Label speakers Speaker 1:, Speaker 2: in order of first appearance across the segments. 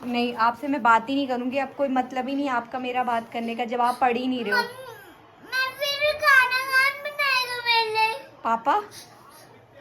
Speaker 1: नहीं, आपसे मैं बात ही नहीं करूंगी। अब कोई मतलब ही नहीं आपका मेरा बात करने का जब आप पढ़ ही नहीं रहे हो।
Speaker 2: मैं फिर खाना कौन बनाएगा मेरे लिए?
Speaker 1: पापा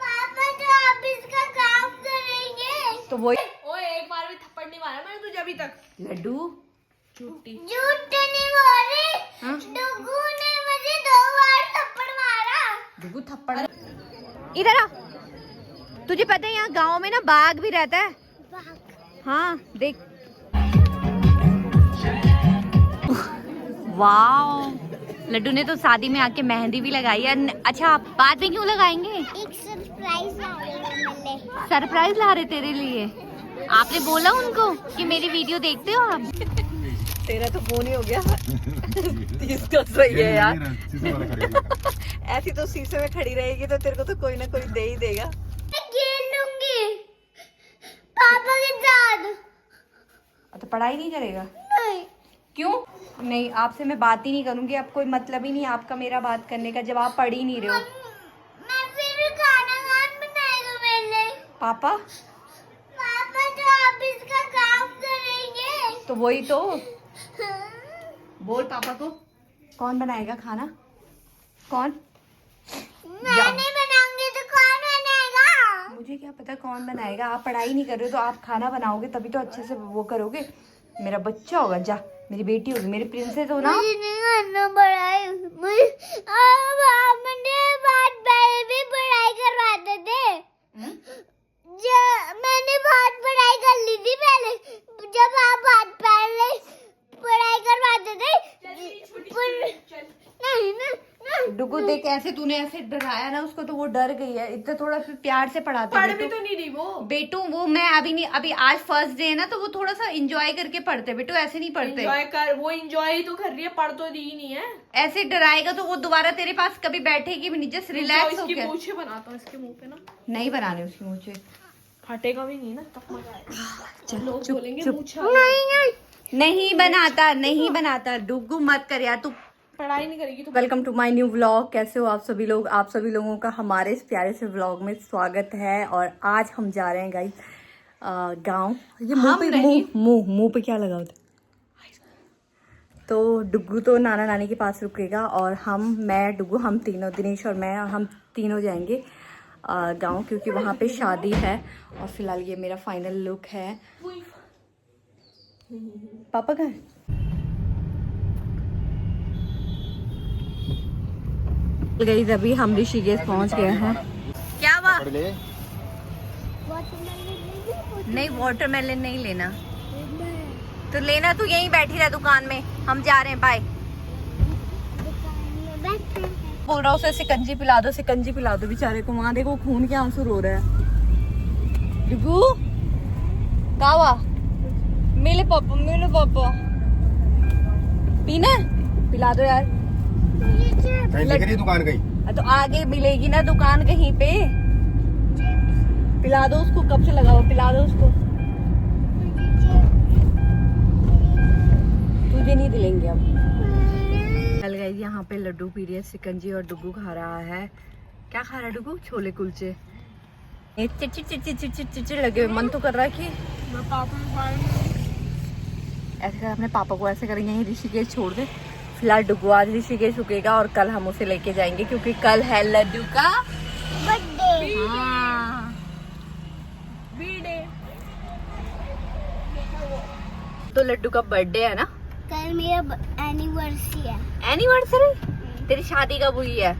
Speaker 2: पापा तो ऑफिस का काम करेंगे।
Speaker 1: तो वही।
Speaker 3: ओए एक बार भी थप्पड़ नहीं मारा मैंने तुझे अभी तक।
Speaker 1: लड्डू
Speaker 3: झूठी।
Speaker 2: झूठ तो नहीं बोल रही।
Speaker 1: हाँ?
Speaker 2: डुगू ने मुझे 2 बार थप्पड़ मारा।
Speaker 1: डुगू थप्पड़। इधर आ। तुझे पता है यहाँ गांव में ना बाघ भी रहता है। हाँ देख। वाह, लड्डू ने तो शादी में आके मेहंदी भी लगाई है। अच्छा, बाद में क्यों लगाएंगे?
Speaker 2: एक सरप्राइज ला रही हूँ मैंने।
Speaker 1: सरप्राइज ला रहे तेरे लिए। आपने बोला उनको कि मेरी वीडियो देखते हो आप? तेरा तो फोन ही हो गया। इसका सही है यार। ऐसी तो शीशे में खड़ी रहेगी तो तेरे को तो कोई ना कोई दे ही देगा।
Speaker 2: मैं खेल लूंगी पापा के साथ।
Speaker 1: तो पढ़ाई नहीं करेगा?
Speaker 2: नहीं।
Speaker 1: क्यों? नहीं, आपसे मैं बात ही नहीं करूंगी। अब कोई मतलब ही नहीं आपका मेरा बात करने का जब आप पढ़ ही नहीं रहे हो।
Speaker 2: मैं फिर खाना कौन बनाएगा मेरे लिए?
Speaker 1: पापा
Speaker 2: पापा तो ऑफिस का काम करेंगे।
Speaker 1: तो वही तो। बोल पापा को, कौन बनाएगा खाना? कौन?
Speaker 2: मैं नहीं बनाऊंगी तो कौन बनाएगा?
Speaker 1: मुझे क्या पता कौन बनाएगा। आप पढ़ाई नहीं कर रहे हो तो आप खाना बनाओगे तभी तो अच्छे से वो करोगे। मेरा बच्चा होगा, जा। मेरी बेटी होगी, मेरी प्रिंसेस हो ना।
Speaker 2: मुझे नहीं करना पढ़ाई। मुझे आप मुझे बहुत पहले भी पढ़ाई करवाते थे। मैंने बहुत पढ़ाई कर ली थी पहले। जब आप बहुत पहले पढ़ाई करवाते थे। नहीं ना।
Speaker 1: डुगू देख, ऐसे तूने ऐसे डराया ना उसको तो वो डर गई है। इतना थोड़ा फिर प्यार से पढ़ाते
Speaker 3: पढ़
Speaker 1: बेटू।
Speaker 3: भी तो नहीं रही वो।
Speaker 1: बेटू वो मैं अभी नहीं, अभी आज फर्स्ट डे है ना तो वो थोड़ा सा एंजॉय करके पढ़ते। बेटू ऐसे नहीं पढ़ते।
Speaker 3: एंजॉय कर, वो एंजॉय ही तो कर रही है, पढ़ तो रही नहीं है।
Speaker 1: ऐसे डराएगा तो वो दोबारा तेरे पास कभी बैठेगी भी नहीं। जस्ट रिलैक्स हो
Speaker 3: इसकी
Speaker 1: गया।
Speaker 3: मूछें बनाता हूँ इसके मुंह पे ना।
Speaker 1: नहीं बनाने उसकी मुझे।
Speaker 3: फटेगा भी नहीं ना, तब मजा आएगा।
Speaker 1: चल,
Speaker 3: लोग
Speaker 1: चुप,
Speaker 3: बोलेंगे
Speaker 1: चुप।
Speaker 3: मूछा।
Speaker 1: नहीं बनाता, नहीं बनाता। डुगू मत कर यार तू।
Speaker 3: पढ़ाई नहीं करेगी तो।
Speaker 1: Welcome to my new vlog. कैसे हो आप सभी लोग? आप सभी लोगों का हमारे इस प्यारे से व्लॉग में स्वागत है। और आज हम जा रहे हैं गाइस गांव। ये मुंह पे क्या लगा होता? तो डुगू तो नाना नानी के पास रुकेगा और मैं डुगू हम तीनों, दिनेश और मैं, हम तीनों जाएंगे गांव क्योंकि वहाँ पे शादी है। और फिलहाल ये मेरा फाइनल लुक है। पापा कहाँ है? गई अभी हम ऋषिकेश पहुंच गए हैं। क्या हुआ? नहीं, वाटरमेलन नहीं लेना। तो लेना तू यहीं बैठी रह दुकान में। हम जा रहे हैं, बाय। बोल रहा हूँ उसे सिकंजी पिला दो, सिकंजी पिला दो बेचारे को। वहां देखो खून के आंसू रो रहा है। डुगू क्या हुआ? मिले पापा पीना है? पिला दो यार।
Speaker 4: कहीं दिख रही है दुकान कहीं?
Speaker 1: तो आगे मिलेगी ना दुकान कहीं पे। पिला दो उसको, कब से लगा हुआ। पिला दो उसको। तुझे नहीं दिलेंगे अब। चल गई, यहाँ पे लड्डू पी रही है सिकंजी और डुगू खा रहा है। क्या खा रहा है डुगू? छोले कुलचे। चिचिर लगे हुए। मन तो कर रहा है कि ऐसे कर, अपने पापा को ऐसे करेंगे यहीं ऋषिकेश छोड़ दे। फिलहाल डुगू आज ऋषिकेश रुकेगा और कल हम उसे लेके जाएंगे क्योंकि कल है लड्डू का
Speaker 2: बर्थडे।
Speaker 1: हाँ। तो लड्डू का बर्थडे है ना?
Speaker 2: कल मेरा एनिवर्सरी है।
Speaker 1: एनिवर्सरी? तेरी शादी कब हुई है?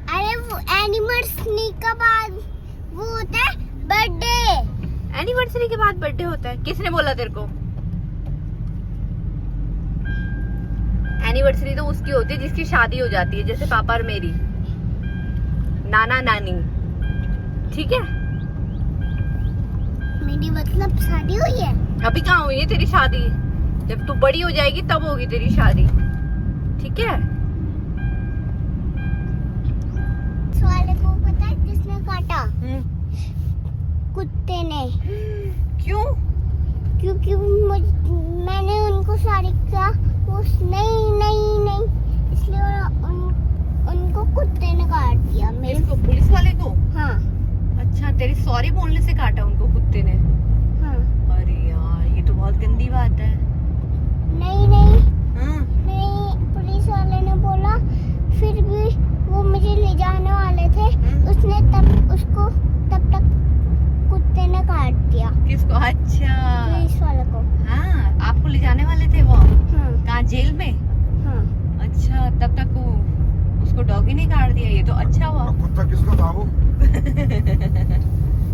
Speaker 2: अरे वो एनिवर्सरी का बाद वो होता है बर्थडे।
Speaker 1: एनिवर्सरी के बाद बर्थडे होता है? किसने बोला तेरे को? एनिवर्सरी तो उसकी होती है जिसकी शादी हो जाती है, जैसे पापा और मेरी, नाना नानी। ठीक है?
Speaker 2: मेरी मतलब शादी हुई है।
Speaker 1: अभी कहाँ हुई है तेरी शादी? जब तू बड़ी हो जाएगी तब होगी तेरी शादी। ठीक है?
Speaker 2: वाले को पता है किसने काटा? कुत्ते ने।
Speaker 1: क्यों?
Speaker 2: क्योंकि मैंने उनको सॉरी कहा। वो नहीं इसलिए उनको कुत्ते ने काट दिया। मेरे
Speaker 1: इसको, पुलिस वाले को?
Speaker 2: हाँ।
Speaker 1: अच्छा, तेरी सॉरी बोलने से काटा उनको कुत्ते ने?
Speaker 2: हाँ।
Speaker 1: अरे यार जाने वाले थे वो?
Speaker 2: हाँ
Speaker 1: कहाँ, जेल में?
Speaker 2: हाँ
Speaker 1: अच्छा, तब तक वो उसको डॉगी ने काट दिया, ये तो अच्छा हुआ।
Speaker 4: अब कुत्ता किसका था वो?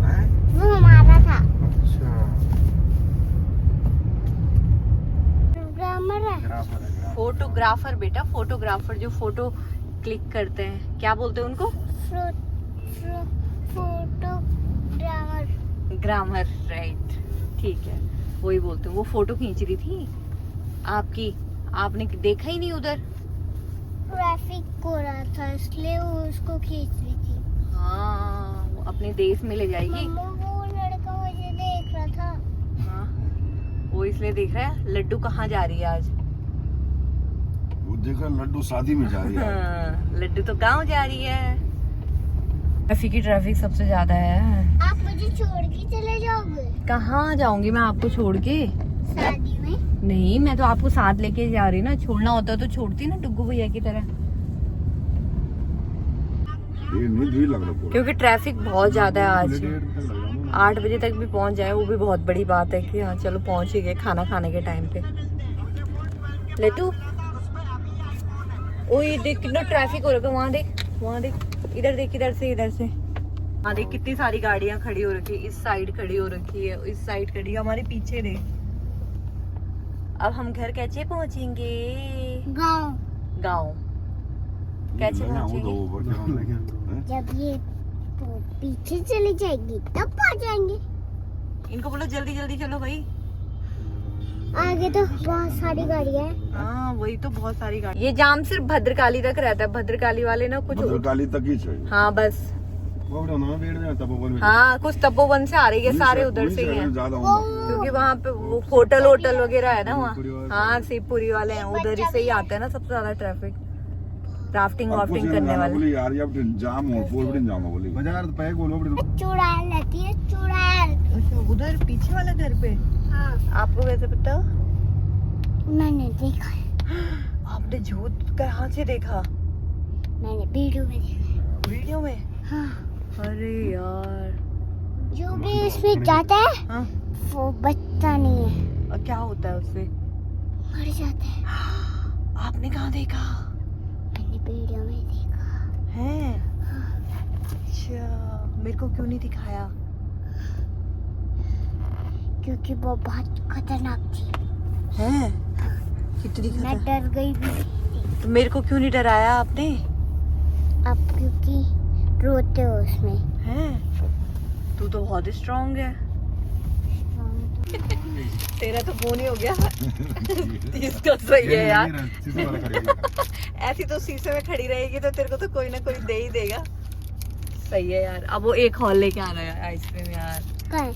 Speaker 4: हैं?
Speaker 2: वो हमारा था।
Speaker 4: अच्छा।
Speaker 2: ग्रामर है।
Speaker 4: ग्राफर है, ग्राफर।
Speaker 1: फोटोग्राफर बेटा, फोटोग्राफर जो फोटो क्लिक करते हैं, क्या बोलते हैं उनको?
Speaker 2: Photo grammar.
Speaker 1: ग्रामर, राइट, ठीक है, वही बोलते हैं। वो फोटो खींच रही थी आपकी, आपने देखा ही नहीं उधर।
Speaker 2: ट्रैफिक हो रहा था इसलिए वो उसको खींच रही थी।
Speaker 1: हाँ, वो अपने देश में ले जाएगी।
Speaker 2: मम्मा वो लड़का मुझे देख रहा था।
Speaker 1: हाँ, वो इसलिए देख रहा है लड्डू कहाँ जा रही है आज।
Speaker 4: वो देखा लड्डू शादी में जा रही है।
Speaker 1: हाँ, लड्डू तो गांव जा रही है। ट्रैफिक सबसे ज्यादा है।
Speaker 2: आप मुझे छोड़ के चले जाओगे
Speaker 1: कहाँ जाऊंगी मैं आपको छोड़ के?
Speaker 2: शादी में?
Speaker 1: नहीं, मैं तो आपको साथ लेके जा रही ना, छोड़ना होता तो छोड़ती ना डुग्गू भैया की तरह।
Speaker 4: ये नहीं भीड़ लग रहा पूरा।
Speaker 1: क्योंकि ट्रैफिक बहुत ज्यादा है आज।
Speaker 4: 8
Speaker 1: 8 बजे तक भी पहुंच जाए वो भी बहुत बड़ी बात है कि हाँ चलो पहुंच ही गए खाना खाने के टाइम पे। लेटू, ओ ये देख कितना ट्रैफिक हो रखा है, वहाँ देख, वहाँ देख, इधर देख, इधर से, इधर से। हाँ देख कितनी सारी गाड़ियां खड़ी हो रखी है, इस साइड खड़ी हो रखी है, इस साइड खड़ी है, हमारे पीछे देख। अब हम घर कैसे पहुंचेंगे?
Speaker 2: गाँव।
Speaker 1: गाँव कैसे पहुंचेंगे?
Speaker 2: जब ये पीछे चली जाएगी तब पहुंच जाएंगे।
Speaker 1: इनको बोलो जल्दी जल्दी चलो भाई।
Speaker 2: आगे तो बहुत सारी गाड़ियां हैं।
Speaker 1: हाँ वही तो, बहुत सारी गाड़ी। ये जाम सिर्फ भद्रकाली तक रहता है, भद्रकाली वाले ना कुछ।
Speaker 4: भद्रकाली तक ही चाहिए।
Speaker 1: हाँ बस,
Speaker 4: वो भी ना वेट में तपोवन में।
Speaker 1: हाँ कुछ तपोवन से आ रही है, सारे उधर से ही हैं,
Speaker 4: ज्यादा होगा।
Speaker 1: क्योंकि वहाँ पे वो होटल वोटल वगैरह है ना वहाँ। हाँ शिवपुरी वाले हैं, उधर ही से ही आता है ना सबसे ज्यादा ट्रैफिक, राफ्टिंग वाफ्टिंग करने वाले।
Speaker 4: बोली यार ये जाम हो, पूरा दिन जाम हो बोली। बाजार पैक बोलो बड़ी।
Speaker 2: चुड़ैल रहती है, चुड़ैल।
Speaker 1: अच्छा, उधर पीछे वाला घर पे?
Speaker 2: हाँ
Speaker 1: आपको कैसे पता?
Speaker 2: मैंने देखा है।
Speaker 1: आपने झूठ कहाँ से देखा?
Speaker 2: मैंने वीडियो में देखा।
Speaker 1: वीडियो में?
Speaker 2: हाँ।
Speaker 1: अरे यार,
Speaker 2: जो भी इसमें जाता है
Speaker 1: हाँ
Speaker 2: वो बचता नहीं है,
Speaker 1: और क्या होता है उससे?
Speaker 2: मर जाता है।
Speaker 1: आपने कहाँ देखा?
Speaker 2: मैंने वीडियो में देखा
Speaker 1: है? अच्छा, मेरे को क्यों नहीं दिखाया?
Speaker 2: क्योंकि वो बहुत खतरनाक थी।
Speaker 1: है? कितनी
Speaker 2: मैं
Speaker 1: खतर?
Speaker 2: डर गई भी।
Speaker 1: तो मेरे को क्यों नहीं डराया आपने?
Speaker 2: आप क्योंकि रोते हो उसमें।
Speaker 1: है? तू तो बहुत स्ट्रांग है। तेरा तो फोन ही हो गया। इसका सही है यार। ऐसी तो शीशे में खड़ी रहेगी तो तेरे को तो कोई ना कोई दे ही देगा। सही है यार। अब वो एक हॉल लेके आ रहा है आइसक्रीम यार।
Speaker 2: कहाँ?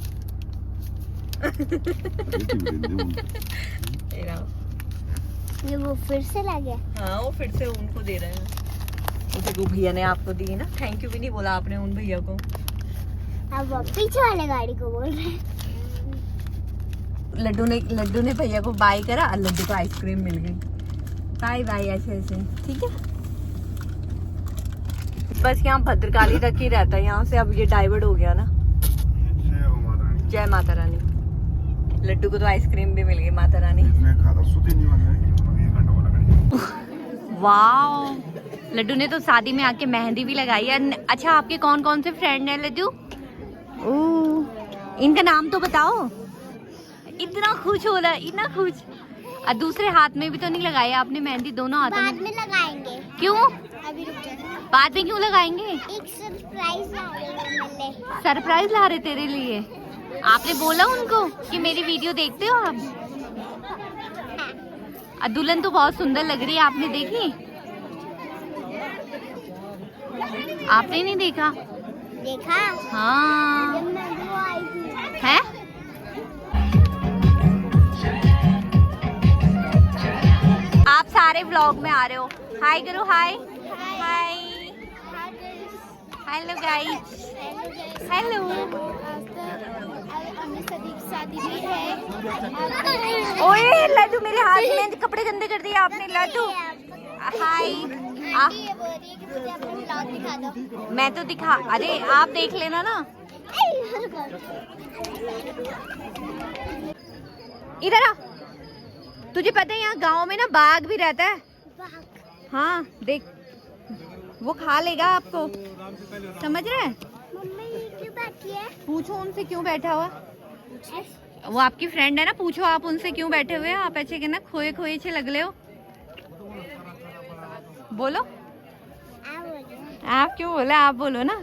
Speaker 2: ये वो फिर से ला गया।
Speaker 1: हाँ वो फिर से उनको दे रहे हैं। वो भैया ने आपको दी ना, थैंक यू भी नहीं बोला आपने उन भैया को।
Speaker 2: अब वो पीछे वाले गाड़ी को बोल रहे हैं।
Speaker 1: लड्डू ने भैया को बाय करा और लड्डू को आइसक्रीम मिल गई। बाय बाय ऐसे ऐसे, ठीक है। बस यहाँ भद्रकाली तक ही रहता है, यहाँ से अब ये डाइवर्ट हो गया ना। जय माता रानी। लड्डू को तो आइसक्रीम भी मिल गई, माता रानी। वाओ, लड्डू ने तो शादी में आके मेहंदी भी लगाई है। अच्छा आपके कौन कौन से फ्रेंड हैं लड्डू? इनका नाम तो बताओ। इतना खुश हो रहा है, इतना खुश। और दूसरे हाथ में भी तो नहीं लगाई आपने मेहंदी? दोनों हाथों
Speaker 2: बाद
Speaker 1: में
Speaker 2: में लगाएंगे।
Speaker 1: क्यों?
Speaker 2: अभी रुक जाओ।
Speaker 1: बाद में क्यों लगाएंगे?
Speaker 2: एक सरप्राइज ला रहे हैं मिलने।
Speaker 1: सरप्राइज ला रहे तेरे लिए? आपने बोला उनको कि मेरी वीडियो देखते हो आप? और दुल्हन तो बहुत सुंदर लग रही है, आपने देखी? आपने नहीं देखा?
Speaker 2: देखा?
Speaker 1: हाँ।
Speaker 2: जब मैं वो आई थी।
Speaker 1: है? आप सारे व्लॉग में आ रहे हो। हाय करो, hi hi. Hello guys. Hello.
Speaker 2: शादी भी है।
Speaker 1: ओए लड्डू, मेरे हाथ में कपड़े गंदे कर दिए आपने। लड्डू हाय।
Speaker 2: दिखा दो।
Speaker 1: मैं तो दिखा, अरे आप देख लेना ना। इधर आ। तुझे पता है यहाँ गांव में ना बाघ भी रहता है।
Speaker 2: बाघ।
Speaker 1: हाँ देख, वो खा लेगा आपको, समझ रहे हैं?
Speaker 2: मम्मी ये क्यों बैठी है?
Speaker 1: पूछो उनसे क्यों बैठा हुआ। वो आपकी फ्रेंड है ना, पूछो आप उनसे क्यों बैठे हुए हैं। आप ऐसे कहना खोए खोए से लग ले हो। बोलो, आप क्यों बोले, आप बोलो ना।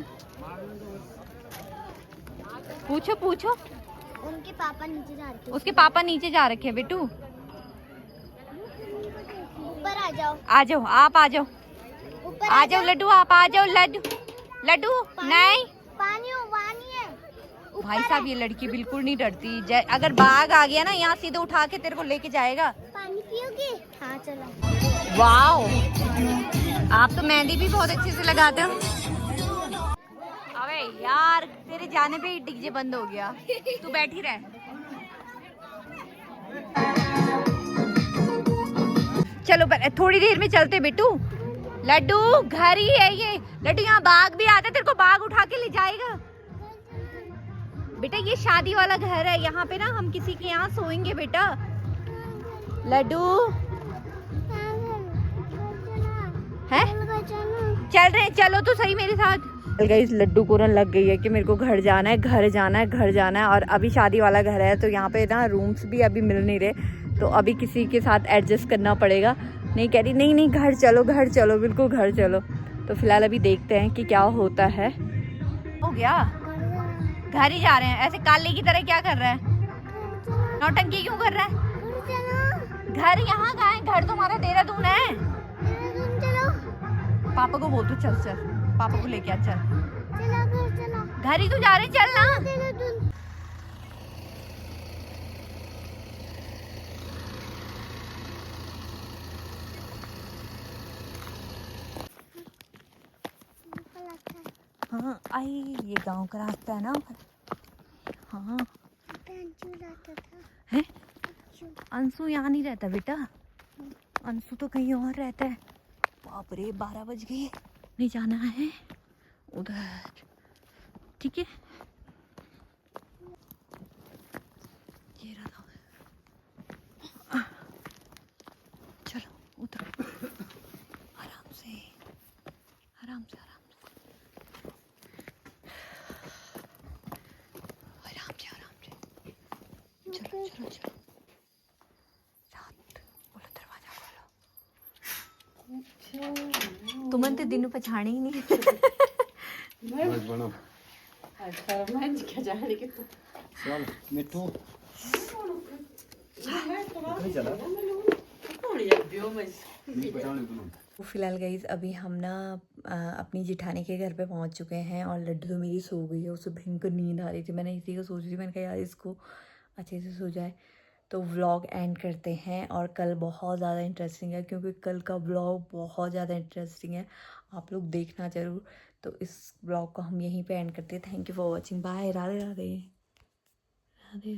Speaker 1: पूछो पूछो।
Speaker 2: उनके पापा नीचे जा रखे।
Speaker 1: उसके पापा नीचे जा रखे हैं बेटू।
Speaker 2: ऊपर आ जाओ।
Speaker 1: आ जाओ, आप आ जाओ,
Speaker 2: ऊपर
Speaker 1: आ जाओ लड्डू, आप आ जाओ लड्डू। लड्डू नहीं,
Speaker 2: पानी है।
Speaker 1: भाई साहब ये लड़की बिल्कुल नहीं डरती। अगर बाघ आ गया ना यहाँ सीधे उठा के तेरे को लेके जाएगा।
Speaker 2: पानी पियोगे? हाँ चलो।
Speaker 1: वाओ, आप तो मेहंदी भी बहुत अच्छे से लगाते हो। अबे यार तेरे जाने पे ही डीजे बंद हो गया, तू बैठी रह। चलो थोड़ी देर में चलते बेटू। लड्डू घर ही है ये। लड्डू यहाँ बाघ भी आता है, तेरे को बाघ उठा के ले जाएगा। बेटा ये शादी वाला घर है, यहाँ पे ना हम किसी के यहाँ सोएंगे बेटा। लड्डू है, चल रहे हैं, चलो तो सही मेरे साथ। गाइस लड्डू को ना लग गई है कि मेरे को घर जाना है, घर जाना है, घर जाना है। और अभी शादी वाला घर है तो यहाँ पे ना रूम्स भी अभी मिल नहीं रहे, तो अभी किसी के साथ एडजस्ट करना पड़ेगा। नहीं कह रही नहीं नहीं घर चलो, घर चलो, बिल्कुल घर चलो। तो फिलहाल अभी देखते हैं कि क्या होता है। हो गया, घर ही जा रहे हैं। ऐसे काले की तरह क्या कर रहा है, नौटंकी क्यों कर रहा है? घर यहाँ कहाँ है? घर तुम्हारा देहरादून है। पापा को बोल, तू चल चल, पापा को लेके आ, चल। घर ही तो जा रहे हैं, चल ना। हाँ आई, ये गांव का रास्ता है ना। हाँ है, अंशु यहाँ नहीं रहता बेटा, अंशु तो कहीं और रहता है। बाप रे 12 बज गए, नहीं जाना है उधर, ठीक है। ये रहा, चलो उधर, आराम से आराम से आराम से आराम से आराम से, चलो चलो चलो। बोलो दरवाजा खोलो। तुमन तो दिनों पछाणे ही नहीं।
Speaker 4: चल मिट्टू
Speaker 1: फिलहाल गाइज अभी हम ना अपनी जिठानी के घर पे पहुंच चुके हैं और लड्डू तो मेरी सो गई है। उसे भयंकर नींद आ रही थी, मैंने इसी को सोच रही थी, मैंने कहा यार इसको अच्छे से सो जाए। तो व्लॉग एंड करते हैं, और कल बहुत ज़्यादा इंटरेस्टिंग है, क्योंकि कल का व्लॉग बहुत ज़्यादा इंटरेस्टिंग है, आप लोग देखना ज़रूर। तो इस व्लॉग को हम यहीं पे एंड करते हैं। Thank you for watching, bye, Radhe Radhe Radhe.